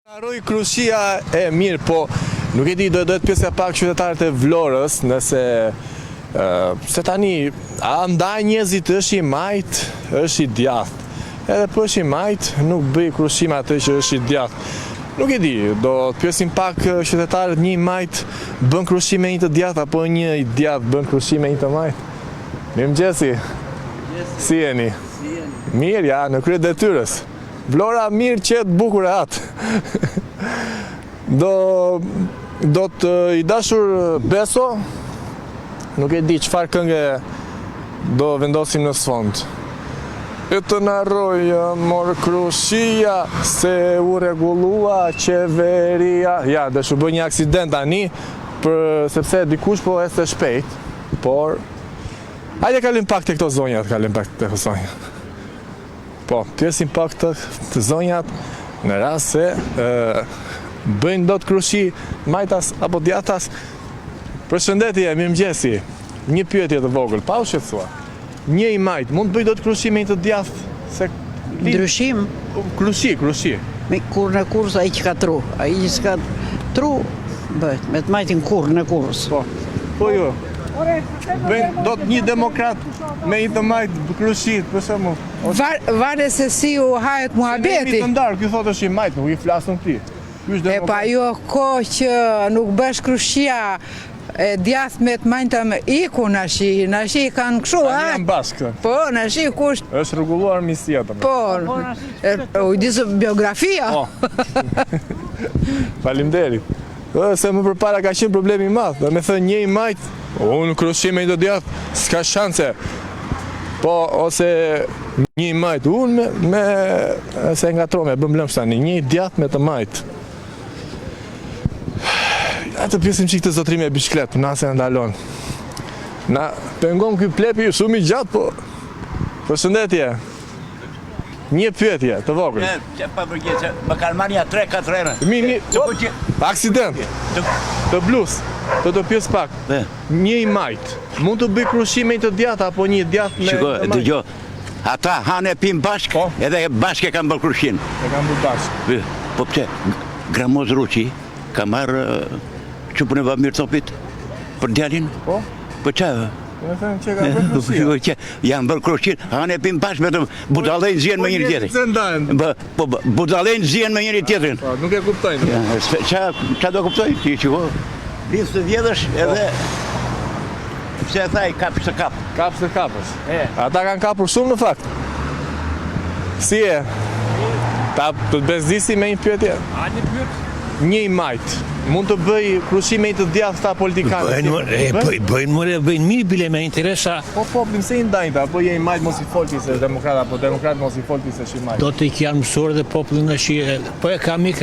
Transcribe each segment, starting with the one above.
Harroj Krushia e mirë, po nuk e di, do të pjesë pak qytetarët e Vlorës, nëse se tani, a ndaj njerëzit është i majt, është i djathtë. Edhe po është i majt, nuk bëj Krushim atë që është i djathtë. Nuk e di, do të pjesim pak qytetarët, një i majt bën Krushim me një të djathtë, apo një i djathtë bën Krushim me një të majt. Mirëmëngjesi. Si jeni? Mirë, ja, në krye detyrës. Vlora mirë, qetë, bukur e atë. Do të i dashur Beso, nuk e di çfarë këngë do vendosim në sfond. E të narroj mor Krushia, se u rregullua qeveria. Ja, dhe shu bë një aksident tani, sepse dikush po ecë shpejt, por hajde kalim pak të këto zonjat, kalim pak të këto zonjat. Po, pjesim pak të zonjat, në rast se bëjnë do të Krushi majtas apo djathtas. Përshëndetje, mirëmëngjesi. Një pyetje të vogël, pa u shqetësua. Një i majt, mund të bëj do të Krushi me një të djathtë? Ndryshim? Krushi. Me kurrën e kurrës ai që ka tru. Ai që s'ka tru, bëhet me të majtin kurrën e kurrës. Po jo. Bëjnë do të një demokrat me një të majt Krushit, për shembull. Vale se si u hahet muhabeti. Ne jemi të ndarë, ky thotë është i majt, nuk i flasën ti. E pa jo kohë që nuk bësh Krushia e djathtë me të majta me iku nashi kanë kështu, ha? Janë bashkë. Po, nashi kush? Është rregulluar misia të. Po, u di biografia. Faleminderit. Se më përpara ka qenë problemi i madh, dhe me thënë një i majt, unë Krushim me një të djathtë, s'ka shanse. Po, ose një i majt, unë se ngatrome, bëm lëmsh tani, një i djathtë me të majt. Ja të pjesim qik të zotrimi e bishklet, na se ndalon. Na pengon këj plepi shumë i gjatë, po përshëndetje. Një pyetje të vogël. Që pa përgjithë, më kanë marrë një 3-4 herë. Aksident, të blus, të pjesë pak. Një i majt, mund të bëj Krushim me një të djathtë, apo një djathtë me të majt? Shiko, dëgjo, ata hanë e pimë bashkë, edhe bashkë e kanë bërë Krushin. E kanë bërë bashkë. Po pëse, Gramoz Ruqi ka marrë qupën e Vamir Topit për djalin? Po? Po që? Me thënë që ka bërë Krushia. Janë bërë Krushin, hanë e pimë bashkë, me të budalejnë zjen me njëri tjetërin. Po, budalejnë zjen me njëri tjetërin. Nuk e kuptojnë. Qa do kuptojnë? Ti që vo? Lisë të vjedhësh edhe... Pse e thaj, kapës të kapë. Kapës të kapës. Ata kanë kapur shumë në fakt. Si e? Ta të bezdisi me një pyetje? A një pyetje? Një i majt, mund të bëj Krushim me një të djathtë ta politikanë? Bëjnë mirë bile me interesa. Po poplin se i ndajnë ta, apo je i majt mos i folti se është demokrat, apo demokrat mos i folti se është i majt? Do të janë mësuar dhe popullin në shi, po e ka mik,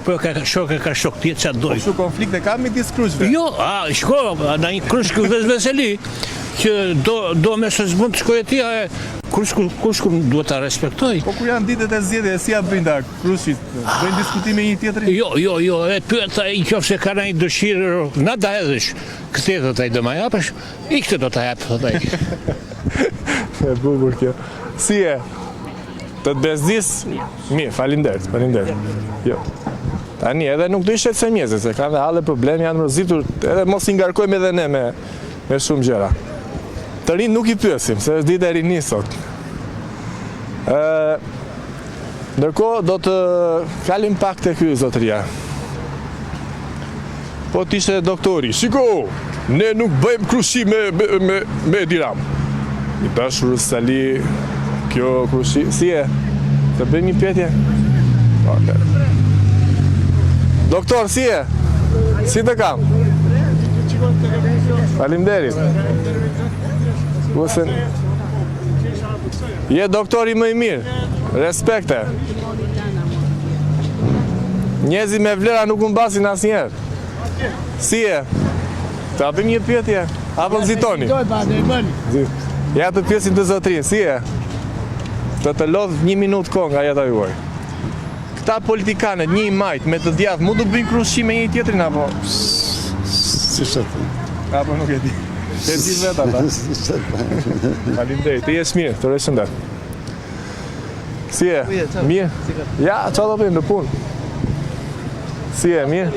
po e ka shok tjetë që atë dojë. Po shu konflikte ka me disë krushve? Jo, shko, në një krush veseli, që do me së zbund të shkoj e tia, kush duhet ta respektoj. Po kur janë ditët e zgjedhjeve, si ja bëjnë ta Krushit? Bëjnë diskutime një tjetrin? Jo, e pyet ai nëse ka ndonjë dëshirë, na da hedhësh. Këtë do ta do më japësh, i këtë do ta jap thotë ai. E bukur kjo. Si e? Të bezdis? Mirë, faleminderit. Jo. Tani edhe nuk do i shet se mjezë, se kanë halle probleme, janë mërzitur, edhe mos i ngarkojmë edhe ne me shumë gjëra. Të rinë nuk i pyesim, se është ditë e rini sot. Ndërkohë do të kalim pak të ky zotëria. Po t'ishte doktori, shiko, ne nuk bëjmë Krushi me Diram. I dashur Sali, kjo Krushi, si e? Të bëjmë një pyetje? Doktor, si e? Si të kam? Faleminderit. Je doktori më i mirë, respekte. Njezi me vlera nuk unë basin asë njerë. Si e? Të apim një pyetje, apo nëzitoni? Ja të pjesim të zotrin, si e? Të lodh 1 minutë kohë nga jeta juaj. Këta politikanet, një i majt, me të djathtë, mund të bëjnë Krushim me një tjetrin, apo? Si shëtë? Apo nuk e di. E di vetë ata. Faleminderit, ti jesh mirë, të reshëndet. Si e? Mirë? Ja, qa do bëjmë në punë? Si e, mirë?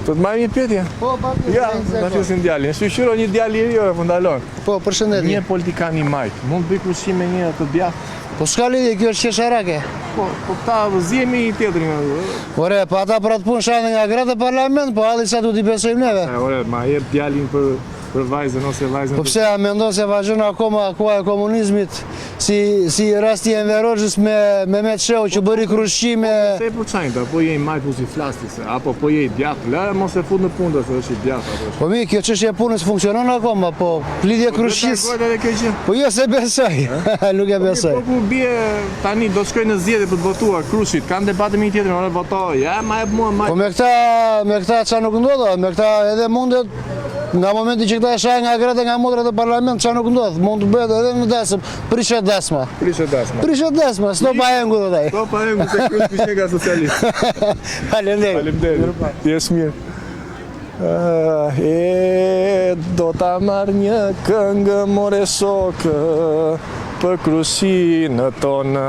Të të marrë një pyetje? Po, Ja, na fjesin djalin. Shqyro një djali i ri, po ndalon. Po, përshëndetje. Një politikan i majt, mund të bëj krushim me një të djathtë? Po s'ka lidhje, kjo është qesharake. Po këta zjemi i tjetrin. Ore, pa ata për atë punë shanë nga gratë e parlament, po halli sa du t'i besojmë neve. Ore, ma jep djalin për vajzën ose vajzën. Po pse a mendon se vazhdon akoma koha e komunizmit si rasti e Enverozhës me Mehmet Shehu që bëri krushqime. Se po çajta, po je i majt mos i flasti se apo po je i djathtë. La mos e fut në punë se është i djathtë apo. Po mi, kjo çështje e punës funksionon akoma, po lidhje krushqis. Po jo se besoj. Nuk e besoj. Po ku bie tani do shkoj në zgjedhje për të votuar Krushit. Kanë debate me një tjetrin, ora votoj. Ja, ma jep mua Po me këta çfarë nuk ndodh, me këta edhe mundet nga momenti që këta e shahin nga gratë nga motrat e parlament, çfarë nuk ndodh, mund të bëhet edhe në desëm, prishet desma. Prishet desma, s'do pa engu dhe taj. Do pa engu se kjo është pishega socialist. Faleminderit. Jesh mirë. Do ta marr një këngë more shokë për krushinë tonë.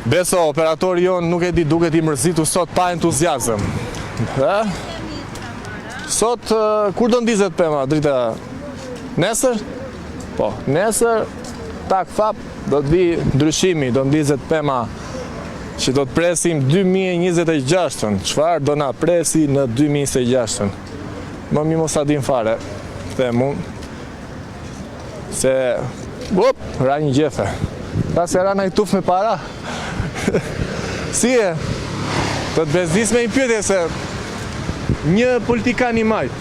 Beso, operatori jonë nuk e di duket i mërzitu sot pa entuziazëm. Sot, kur do ndizet pema, drita? Nesër? Po, nesër, tak fap, do të vi ndryshimi, do ndizet pema që do të presim 2026-ën. Çfarë do na presi në 2026-ën? Më mi mos a din fare, them unë, se, ra një gjefe. Ta se ra na i tuf me para. Si e? Do të bezdis me një pyetje se një politikan i majt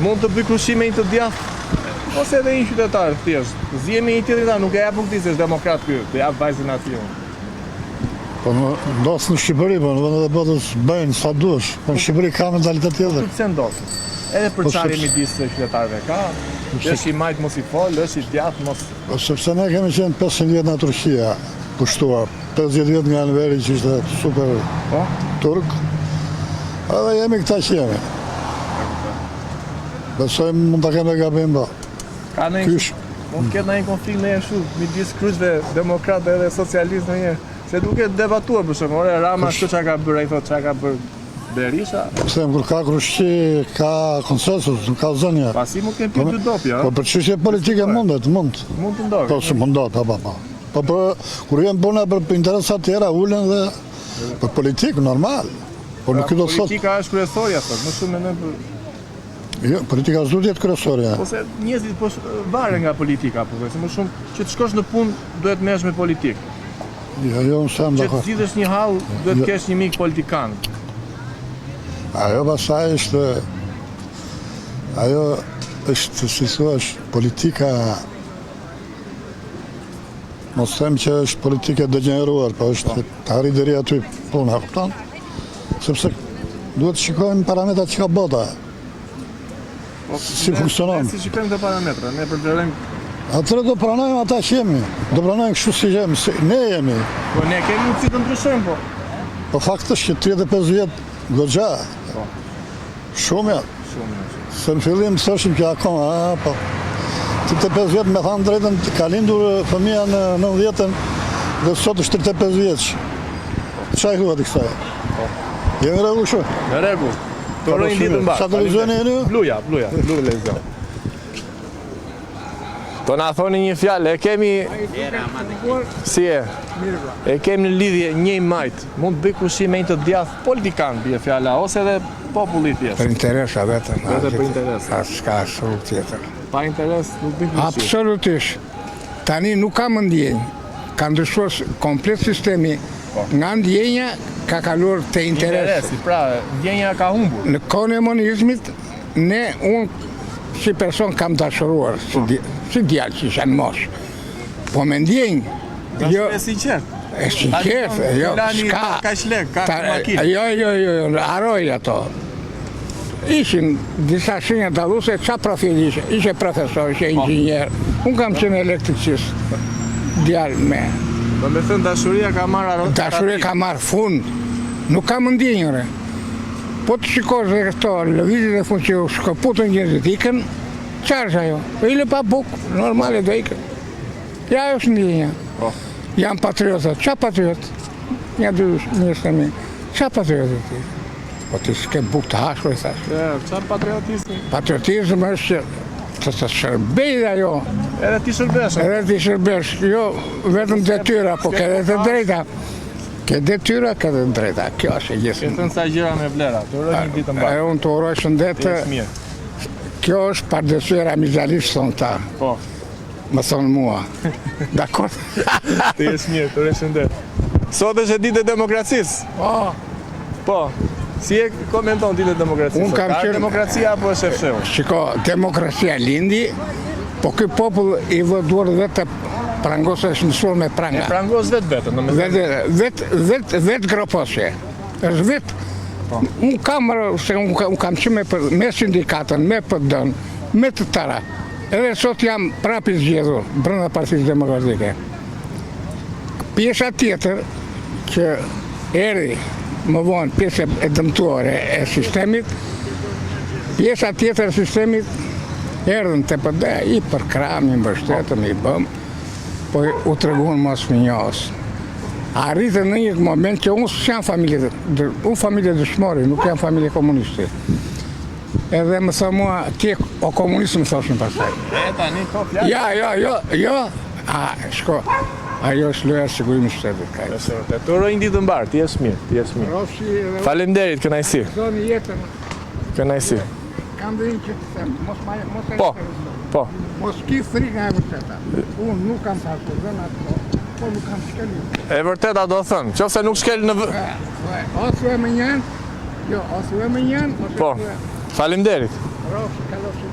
mund të bëj krushim me një të djathtë ose edhe një qytetar thjesht. Zjemi një tjetër, nuk e jap nuk se është demokrat ky, të jap vajzën aty. Po ndos në Shqipëri, po në vendet e botës bëjnë sa dush. Po në Shqipëri ka mentalitet tjetër. Pse ndos? Edhe për çfarë midis të qytetarëve ka? Është i majt mos i fol, është i djathtë mos. Po sepse ne kemi qenë 500 vjet në Turqia, pushtuar. 50 vjet nga Enveri që ishte super turk. Edhe jemi këta që jemi. Besojmë mund të keme gabim, ba. Ka në mund të ketë në një konflikt në jeshu, midis kryqve demokratë edhe socialistë në një. Se duke debatuar për shumë, ore Rama shtu që ka bërë, i thot që ka bërë Berisha. Pse, kur ka krushqi, ka konsensus, nuk ka zënje. Pasi mund kemë për dy dopja. Po për çështje politike mund. Mund të ndodhë. Po së mundot, pa. Po kur jenë puna për interesat tjera, ullen dhe për politikë, normal. Politika është kryesorja, më shumë mendoj për... Jo, politika s'du t'jetë kryesorja. Ose njerëzit po varen nga politika, po se më shumë që të shkosh në punë duhet merresh me politikë. Jo, më sem dakord. Që të zgjidhësh një hall duhet të kesh një mik politikan. Ajo pastaj është si thua, politika mos them që është politikë e degeneruar, po është të arrit deri aty puna, kupton? Sepse duhet të shikojmë parametrat që ka bota. Si funksionon. Si shikojmë të parametra, ne përderojmë... Atëre do pranojmë ata që jemi. Do pranojmë kështu si jemi, ne jemi. Po ne kemi mundësi të ndryshojmë, po. Po fakt është që 35 vjet goxha. Shumë janë. Se në fillim thoshim që akoma, po. 35 vjet me thanë drejtën ka lindur fëmija në 90-ën dhe sot është 35 vjeç. Çfarë thuat i kësaj? Jemi në rregull shumë. Në rregull. Të rrojnë ditën mbarë. Sa televizioni e një? Bluja televizion. Do na thoni një fjalë, e kemi... Si e? E kemi në lidhje një i majt. Mund të bëj krushim me një të djathtë politikan, bie fjala, ose edhe populli thjesht. Për interesa vetëm. Vetëm për interes. S'ka absolut tjetër. Pa interes nuk bëj krushim. Absolutisht. Tani nuk kam ndjenjë. Ka ndryshuar komplet sistemi. Nga ndjenja ka kaluar te interesi. Pra, ndjenja ka humbur. Në kohën e komunizmit, unë si person kam dashuruar, si djalë që isha në mosh. Po me ndjenjë. E sinqert. E sinqert, jo, s'ka. Ka shlek, ka makinë. Jo, aroj ato. Ishin disa shenja dalluse, qa profil ishe? Ishe profesor, ishe inxhinier. Unë kam qenë elektricist. Djalë me. Do me thënë dashuria ka marrë... Dashuria ka marrë fund. Nuk kam ndjenjëre. Po të shikosh dhe këto lëvizjet e fund që shkëputën njerëzit ikën, qarë është ajo? Ile pa bukë, normale do ikën. Ja është ndjenja. Jam patriotët. Qa patriot? Ja dy njështë të mi. Qa patriotizëm ti? Po ti s'ke buk të hashur, i thash. Çfarë patriotizmi? Patriotizëm është që të shërbej ajo, Edhe ti shërbesh. edhe ti shërbesh, jo vetëm detyra, po ke edhe të drejta. Ke detyra, ke edhe drejta. Kjo është e gjithë. Të sa gjëra me vlera. Të uroj një ditë të mbarë. E unë të uroj shëndet, Mirë. kjo është pardesyer amizalisht thonë ta, Po. më thonë mua. Dakor? Të jesh mirë, të uroj shëndet. Sot është e ditë e demokracisë. Po. Si e komenton ditë e demokracisë? Unë kam Ka qenë- demokracia apo është e fshehur? Shiko, demokracia lindi, po ky popull i vë duar vetë prangos është mësuar me pranga. Prangos vetë, domethënë. Vetë groposje. Është vetë. Unë kam qenë me sindikatën, me PD-n, me të tëra. Edhe sot jam prapë i zgjedhur brenda Partisë Demokratike. Pjesa tjetër që erdhi më vonë pjesë e dëmtuar e sistemit, pjesa tjetër e sistemit erdhën të PD, i përkram, i mbështetëm, i bëm, po u treguan mos më njohës. Arritën në një moment që unë s'jam familje dëshmori, nuk jam familje komunisti. Edhe më thë mua, ti o komunistë më thoshin pastaj. Tani to fjalë. Jo. Shko, ajo është loja sigurimi shtetit. Të uroj një ditë të mbarë, ti jesh mirë, ti jesh mirë. Rofshi edhe Faleminderit, kënaqësi. zoni jetën, Kënaqësi. kam dhe një që të them, mos e Po. Po. Mos ki frikë nga e vërteta. Unë nuk kam pasur dhe në ato, po nuk kam shkelim. E vërteta do thënë, qofse nuk shkel në Osu e më njën, ose Po. Faleminderit. Rofshi, kalofshi